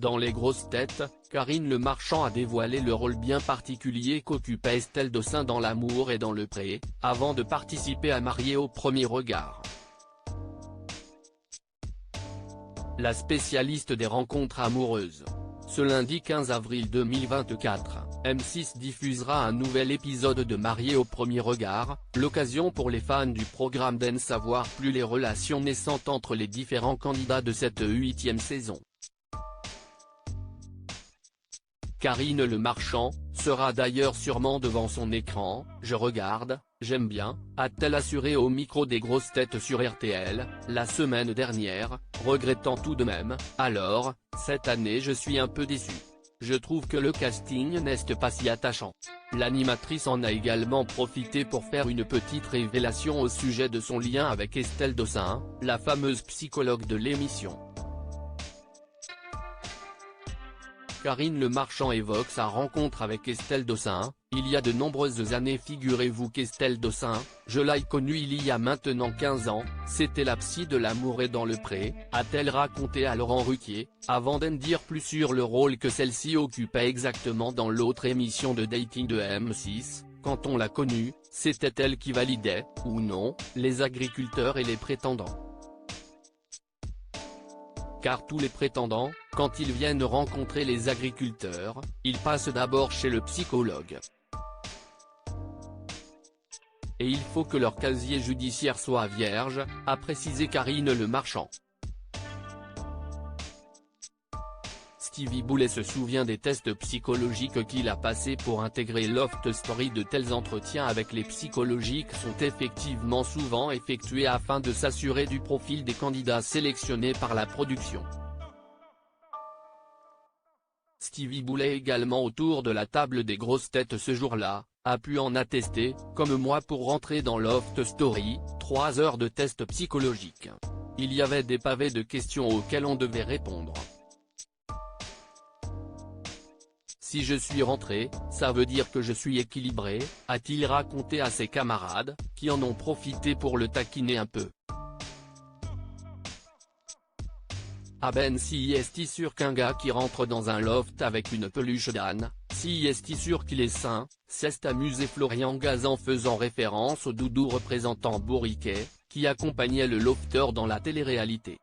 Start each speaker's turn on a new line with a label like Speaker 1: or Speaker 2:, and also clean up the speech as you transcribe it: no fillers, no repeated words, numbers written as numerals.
Speaker 1: Dans Les Grosses Têtes, Karine Le Marchand a dévoilé le rôle bien particulier qu'occupait Estelle Dossin dans L'amour est dans le pré, avant de participer à Mariés au premier regard. La spécialiste des rencontres amoureuses. Ce lundi 15 avril 2024, M6 diffusera un nouvel épisode de Mariés au premier regard, l'occasion pour les fans du programme d'en savoir plus les relations naissantes entre les différents candidats de cette 8e saison. Karine Le Marchand sera d'ailleurs sûrement devant son écran. « Je regarde, j'aime bien », a-t-elle assuré au micro des Grosses Têtes sur RTL, la semaine dernière, regrettant tout de même « Alors, cette année je suis un peu déçue. Je trouve que le casting n'est pas si attachant ». L'animatrice en a également profité pour faire une petite révélation au sujet de son lien avec Estelle Dossin, la fameuse psychologue de l'émission. Karine Le Marchand évoque sa rencontre avec Estelle Dossin. « Il y a de nombreuses années, figurez-vous qu'Estelle Dossin, je l'ai connue il y a maintenant 15 ans, c'était la psy de L'amour est dans le pré », a-t-elle raconté à Laurent Ruquier, avant d'en dire plus sur le rôle que celle-ci occupait exactement dans l'autre émission de dating de M6. « Quand on l'a connue, c'était elle qui validait, ou non, les agriculteurs et les prétendants. Car tous les prétendants, quand ils viennent rencontrer les agriculteurs, ils passent d'abord chez le psychologue. Et il faut que leur casier judiciaire soit vierge », a précisé Karine Le Marchand. Stevie Boulet se souvient des tests psychologiques qu'il a passés pour intégrer Loft Story. De tels entretiens avec les psychologiques sont effectivement souvent effectués afin de s'assurer du profil des candidats sélectionnés par la production. Stevie Boulet également autour de la table des Grosses Têtes ce jour-là, a pu en attester, comme moi pour rentrer dans Loft Story, 3 heures de tests psychologiques. Il y avait des pavés de questions auxquelles on devait répondre. Si je suis rentré, ça veut dire que je suis équilibré, a-t-il raconté à ses camarades, qui en ont profité pour le taquiner un peu. Ah ben si est-il sûr qu'un gars qui rentre dans un loft avec une peluche d'âne, si est-il sûr qu'il est sain, s'est amusé Florian Gazan faisant référence au doudou représentant Bourriquet, qui accompagnait le lofteur dans la télé-réalité.